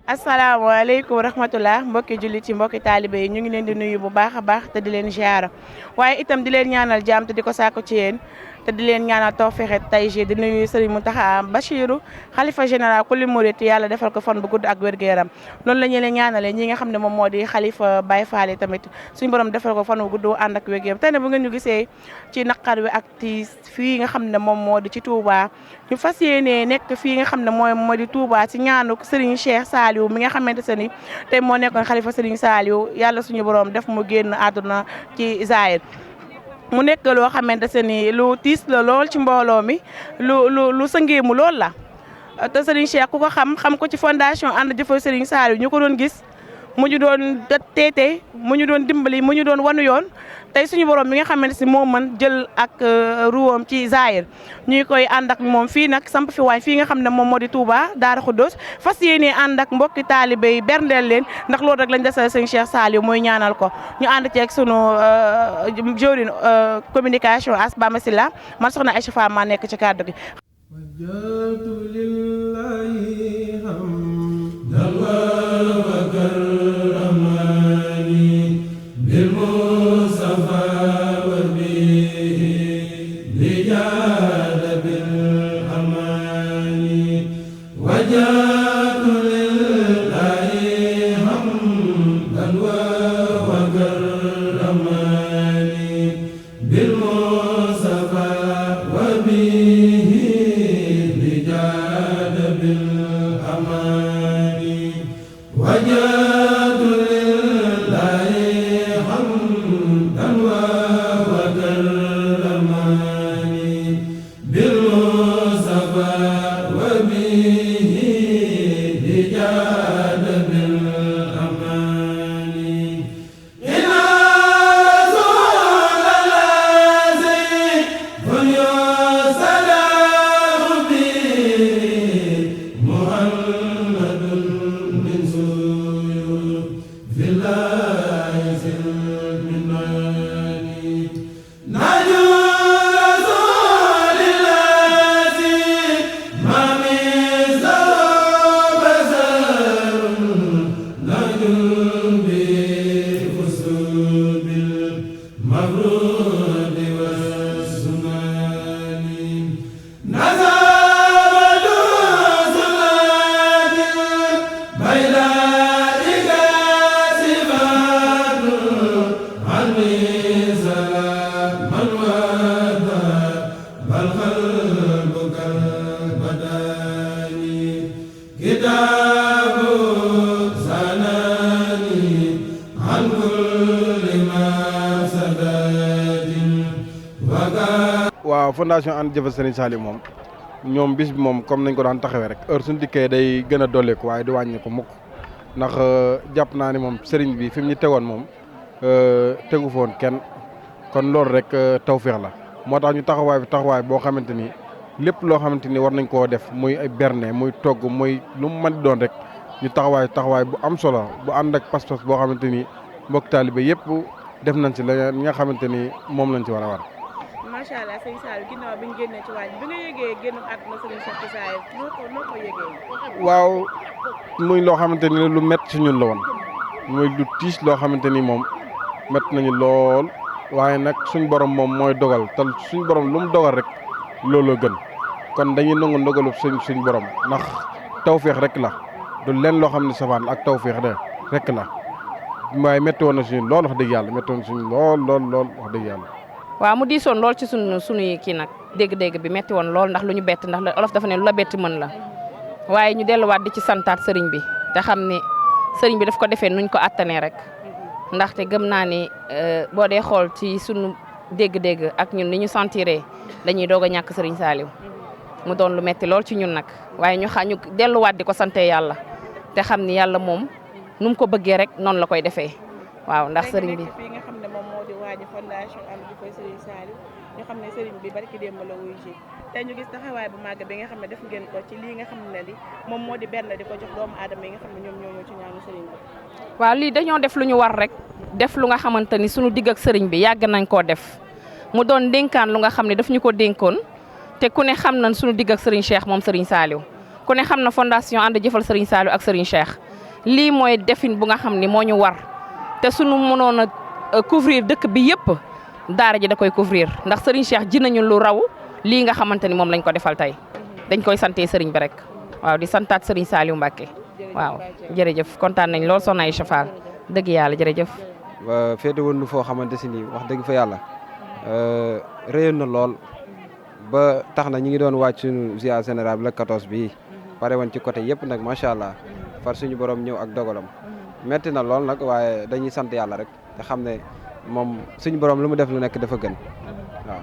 asalaamaaleykum wa rahmatulah mbokki jullit yi mbokki taalibe yi ñu ngi leen di nuyu bu baax a baax te di leen ziara waaye itam di leen ñaanal jàmm te di ko saako ci yéen te di leen ñaanal tawfeex tey jii di nuyu Serigne Mountakha Bachirou xalifa général kulli murit yàlla defal ko fan bu gudd ak wér-gu-yaram noonu la ñu leen ñaanalee ñi nga xam ne moom moo di xalifa Baye Fall tamit suñu borom defal ko fan bu gudd ànd ak wér-gu-yaram tey ne bu ngeen ñu gisee ci naqar wi ak tiis fii nga xam ne moom moo di ci Touba ñu fas yéenee nekk fii nga xam ne moo di Touba ci ñaanu Serigne Cheikh Saliou mi nga xamante ne tey moo nekkoon xalifa Serigne Saliou yàlla suñu borom def mu génn àdduna ci Zahir mu nekk loo xamante ne lu tiis la lool ci mbooloo mi lu sëngeemu lool la te Serigne Cheikh ku ko xam ko ci fondation ànd jëfal Serigne Saliou ñu ko doon gis mu ñu doon teete mu ñu doon dimbali mu ñu doon wanu yoon tey suñu borom mi nga xamante ne moo mën jël ak ruwam ci Zahir ñuy koy ànd ak moom fii nag samp fi waañ fii nga xam ne moom moo di Touba Daara Khoudoss fas yéene ànd ak mbokki taalibe yi berndeel leen ndax loolu rek lañ desal sëñ Cheikh Saliou mooy ñaanal ko ñu ànd ci ak sunu jawriñ communication Asba Masila man soxna Aïcha Fall maa nekk ci kàddu gi. waaw fondation ànd jëfal Serigne Saliou moom ñoom bis bi moom comme nañ ko daan taxawee rek heure suñu dikkee day gën a dolleeku waaye di wàññi ko mukk ndax jàpp naa ni moom Serigne bi fi mu ñu tegoon moom tegu foon kenn kon loolu rek tawféex la moo tax ñu taxawaay boo xamante ni lépp loo xamante ni war nañ koo def muy ay berne muy togg muy lu mu mën di doon rek ñu taxawaay bu am solo bu ànd ak pas-pas boo xamante ni mbokk taalibe yëpp def nañ ci la nga xamante ni moom lañ ci war a war. macha allah sëñ Saliou ginnaaw bi ñu génnee ci waañ bi nga yëgee génn àdduna Serigne Cheikh Saliou noo ko yëgee. waaw muy loo xamante ni lu métti ci ñun la woon muy lu tiis loo xamante ni moom métti nañu lool waaye nag suñ borom moom mooy dogal te suñ borom lu mu dogal rek looloo gën kon dañuy nangu ndogalu suñ borom ndax tawféex rek la du leen loo xam ne safaan ak tawféex de rek la waaye métti woon na suñu lool wax dëgg yàlla métti woon suñu lool wax dëgg yàlla. waaw mu diisoon lool ci sunuy kii nag dégg-dégg bi metti woon lool ndax lu ñu bett ndax olof dafa ne lu la bett mën la waaye ñu delluwaat di ci santaat sëriñ bi te xam ne sëriñ bi daf ko defee nuñ ko attanee rek ndaxte gëm naa ni boo dee xool ci sunu dégg-dégg ak ñun ni ñu sentiree dañuy doog a ñàkk sëriñ Saliou mu doon lu metti lool ci ñun nag waaye ñu delluwaat di ko sante yàlla te xam ni yàlla moom nu mu ko bëggee rek noonu la koy defee waaw ndax sëriñ bi fondation ànd jëfal Serigne Saliou ñu xam ne Serigne bi barki démb la wuy ji tey ñu gis taxawaay bu màgg bi nga xam ne def ngeen ko ci lii nga xam ne li moom moo di benn di ko jox doomu aadama yi nga xam ne ñoom ñoo ñëw ci ñaanu Serigne bi. waaw lii dañoo def lu ñu war rek def lu nga xamante ni suñu digg ak Serigne bi yàgg nañ koo def mu doon dénkaan lu nga xam ne daf ñu ko dénkoon te ku ne xam nañ suñu digg ak Serigne Cheikh moom Serigne Saliou ku ne xam na fondation ànd jëfal Serigne Saliou ak Serigne Cheikh lii mooy defin bu nga xam ni moo ñu war te suñu mënoon a couvrir dëkk bi yëpp daara ji da koy couvrir ndax Serigne Cheikh ji nañu lu raw lii nga xamante ni moom lañ ko defal tey dañ koy santee Serigne bi rek waaw di santaat Serigne Saliou Mbacké waaw jërëjëf kontaan nañ lool soxna Aïcha Fall dëgg yàlla jërëjëf. féete woon nu foo xamante si nii wax dëgg fa yàlla réyoon na lool ba tax na ñu ngi doon wàcc suñu ziar général bi la 14 bii pare woon ci côté yëpp nag macha allah far suñu borom ñëw ak dogalam metti na lool nag waaye dañuy sant yàlla rek te xam ne moom suñu borom lu mu def lu nekk dafa gën waaw.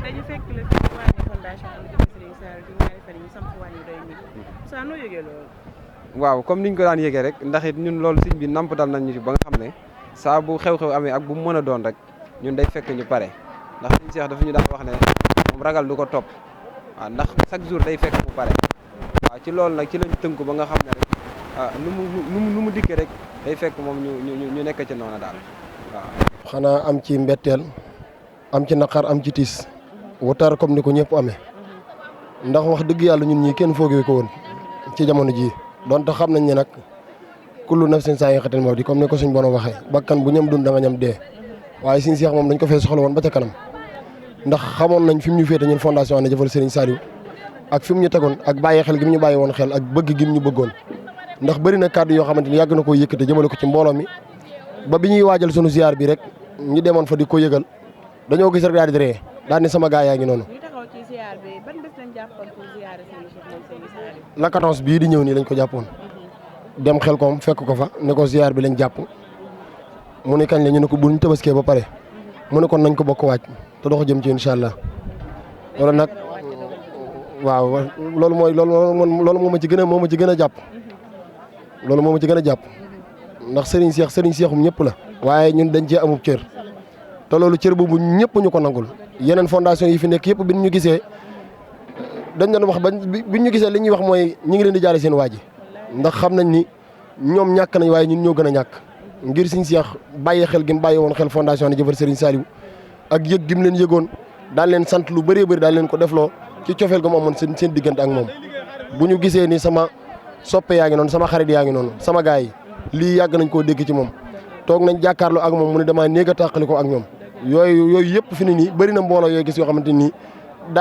dañu fekk la ci wàññi fondation bi jëm Serigne Saliou ci ñaari fan yi ñu samp wàññi doy mi saa noo yëgee loolu. waaw comme niñ ko daan yëgee rek ndax it ñun loolu sëñ bi namp dal nañ ñu ci ba nga xam ne saa bu xew-xew amee ak bu mu mën a doon rek ñun day fekk ñu pare ndax sëñ Cheikh dafa ñu daan wax ne moom ragal du ko topp waaw ndax chaque jour day fekk mu pare waaw ci loolu nag ci lañ tënku ba nga xam ne rek nu mu dikkee rek day fekk moom ñu nekk ci noonu daal waaw. xanaa am ci mbetteel am ci naqar am ci tiis wutar comme ni ko ñëpp amee ndax wax dëgg yàlla ñun ñii kenn foogee ko woon ci jamono jii donte xam nañ ne nag kullu nafsin zaa'iqatul mawti comme ni ko suñ borom waxee bakkan bu ñam dund da nga ñam dee waaye Serigne Cheikh moom dañ ko fee soxla woon ba ca kanam ndax xamoon nañ fi mu ñu féete ñun fondation Ande Jëfal Serigne Saliou ak fi mu ñu tegoon ak bàyyi xel gi mu ñu bàyyi woon xel ak bëgg gi mu ñu bëggoon ndax bëri na kàddu yoo xamante ni yàgg na koo yëkkate jëmale ko ci mbooloo mi ba bi ñuy waajal sunu ziar bi rek ñu demoon fa di ko yëgal dañoo gis rek daal di ree daal ni sama gaa yaa ngi noonu. ñu taxaw ci ziar bi ban bés lañ jàppoon pour ziar Serigne Cheikh moom Serigne Saliou. la 14 bii di ñëw nii lañ ko jàppoon dem xel koom fekk ko fa ne ko ziar bi lañ jàpp mu ne kañ la ñu ne ko bu ñu tabaskee ba pare mu ne kon nañ ko bokk waaj te dox jëm ci incha allah loolu nag waaw loolu moo ma ci gën a jàpp loolu moo ma ci gën a jàpp ndax Serigne Cheikhum ñëpp la waaye ñun dañ cee amub cër te loolu cër boobu ñëpp ñu ko nangul yeneen fondation yi fi nekk yëpp bi ñu gisee dañ doon wax ba bi ñu gisee li ñuy wax mooy ñu ngi leen di jaare seen waa ji ndax xam nañ ni ñoom ñàkk nañ waaye ñun ñoo gën a ñàkk ngir Serigne Cheikh bàyyi xel gi mu bàyyi woon xel fondation Ande Jëfal Serigne Saliou ak yëg gi mu leen yëgoon daal leen sant lu bëree bëri daal leen ko defloo ci cofeel ga mu amoon seen diggante ak moom bu ñu gisee ni sama soppe yaa ngi noonu sama xarit yaa ngi noonu sama gars yi lii yàgg nañ koo dégg ci moom toog nañ jàkkaarloo ak moom mu ne damaa néeg a tàqali ko ak ñoom yooyu yëpp fi ni nii bëri na mbooloo yooyu gis yoo xamante nii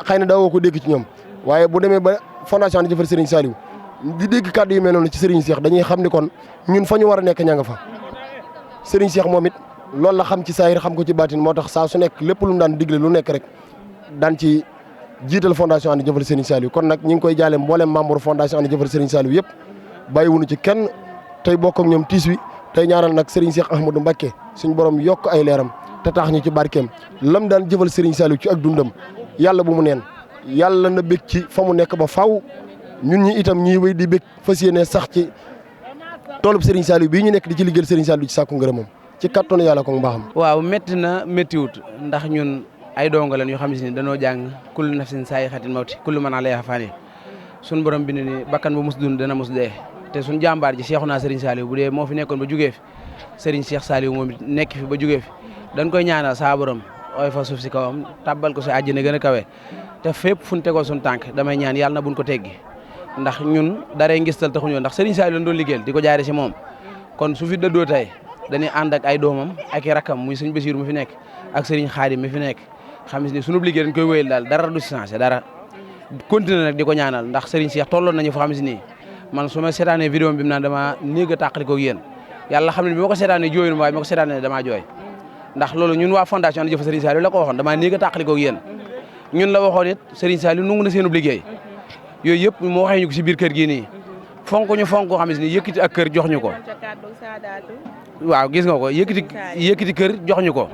xëy na daawoo ko dégg ci ñoom waaye bu demee ba fondation Ande Jëfal Serigne Saliou di dégg kàddu yu mel noonu ci Serigne Cheikh dañuy xam ni kon ñun fa ñu war a nekk ña nga fa Serigne Cheikh moom it loolu la xam ci saahir xam ko ci baatin moo tax saa su nekk lépp lu mu daan digle lu nekk rek daan ci jiital fondation Ande Jëfal Serigne Saliou kon nag ñu ngi koy jaale mboolem membre fondation Ande Jëfal Serigne Saliou yëpp bàyyiwuñu ci kenn tey bokk ak ñoom tiis wi tey ñaanal nag Serigne Cheikh Ahmadou Mbacké suñu borom yokk ay leeram te tax ñu ci barkeem lam daan jëfal Serigne Saliou ci ak dundam yàlla bu mu neen yàlla na bég ci fa mu nekk ba faw ñun ñi itam ñuy wéy di bég fas yéene sax ci toolub Serigne Saliou bii ñu nekk di ci liggéeyal Serigne Saliou ci sàkku ngërëmam ci kattanu yàlla ko mbaaxam. waaw métti na méttiwut ndax ñun ay donga lañ yoo xam ne dañoo jàng kullu nafsin zaa'iqatul mawti kullu man alayhaa faan suñu borom bi ne ni bakkan bu mus dund dana mus dee te suñu jàmbaar ji Cheikhouna Serigne Saliou bu dee moo fi nekkoon ba jugee fi Serigne Cheikh Saliou moom it nekk fi ba jugee fi dañ koy ñaanal saa borom ooy fa suuf si kawam tabbal ko si àjjana gën a kawe te fépp fu ñu tegoon suñu tànk damay ñaan yàlla na buñ ko teggi ndax ñun daree ngistal taxuñoo ndax Serigne Saliou lañ doon liggéeyal di ko jaare si moom kon su fi dëddoo tey dañuy ànd ak ay doomam ak i rakkam muy sëñ Bassirou mi fi nekk ak Serigne Khadim mi fi nekk xam ni sunu liggéey dañ koy wéyal daal dara du si changé dara continuer nag di ko ñaanal ndax Serigne Cheikh tolloon nañu fa xam si nii man su ma seetaanee vidéo bi mu naan dama néeg a tàqali ko yéen yàlla xam ne bi ma ko seetaanee jooyu waaye bi ma ko seetaanee damaa jooy ndax loolu ñun waa fondation Ande Jëfal Serigne Saliou la ko waxoon damaa néeg a tàqali ko yéen ñun la waxoon it Serigne Saliou nungu na seenub liggéey yooyu yëpp moo waxee ñu ko si biir kër gii nii fonk ñu fonk xam si nii yëkkati ak kër jox ñu ko waaw gis nga ko yëkkati kër jox ñu ko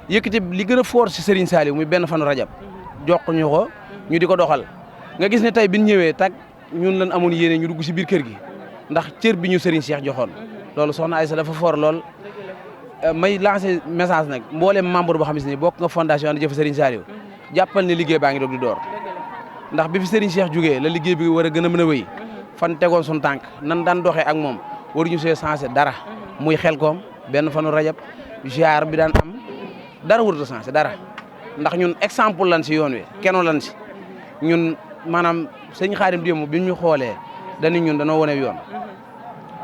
yëkkati li gën a fort si Serigne Saliou muy benn fanu rajab jox ñu ko ñu di ko doxal nga gis ne tey bi ñu ñëwee tag ñun lan amoon yéene ñu dugg si biir kër gi ndax cër bi ñu Serigne Cheikh joxoon loolu soxna Aïssa dafa fort lool may lancé message nag mboolem membre boo xam ne bokk nga fondation Ande Jëfal Serigne Saliou jàppal ne liggéey baa ngi doog di door ndax bi fi Serigne Cheikh jugee la liggéey bi war a gën a mën a wéy fan tegoon suñu tànk nan daan doxee ak moom waruñu see sensé dara muy xel koom benn fanu rajab ziar bi daan am dara warut a sensé dara ndax ñun exemple lan si yoon wi kenn lan si ñun maanaam sëñ Xaadim démb bi ñu xoolee dañu ñun danoo wane yoon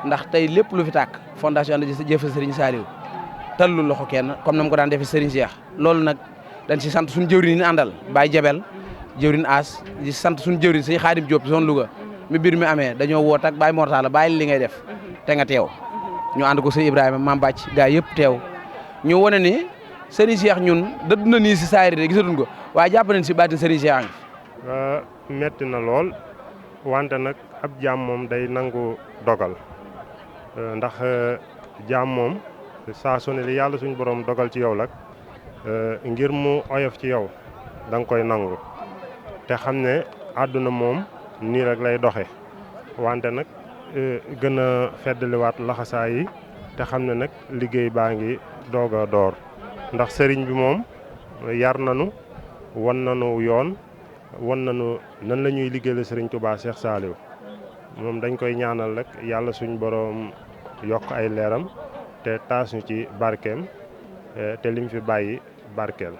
ndax tey lépp lu fi tàkk fondation ànd jëf Serigne Saliou tallul loxo kenn comme na mu ko daan defee Serigne Cheikh loolu nag dañ si sant suñu jëwriñ yi ñu àndal Baye Jabel jëwriñ As di sant suñu jëwriñ Sëñ Xaadim Diop zone Louga mi biir mi amee dañoo woot ak Baye Mortala bàyyi li ngay def te nga teew ñu ànd ko Sëñ Ibrahima Mame Bàcc gaa yëpp teew ñu wane ni Serigne Cheikh ñun dëdd na nii si saayir de gisatuñ ko waaye jàpp nañ si baatin Serigne Cheikh a ngi metti na lool wante nag ab jaam moom day nangu dogal ndax jaam moom saa su ne li yàlla suñu borom dogal ci yow lag ngir mu oyof ci yow da nga koy nangu te xam ne àdduna moom nii rek lay doxe wante nag gën a feddaliwaat laxasaa yi te xam ne nag liggéey baa ngi doog a door ndax sëriñ bi moom yar nanu wan nanu yoon wan nanu nan la ñuy liggéeyal sëriñ Touba Cheikh Saliou moom dañ koy ñaanal rek yàlla suñ borom yokk ay leeram te taas ñu ci barkeem te lim fi bàyyi barkeel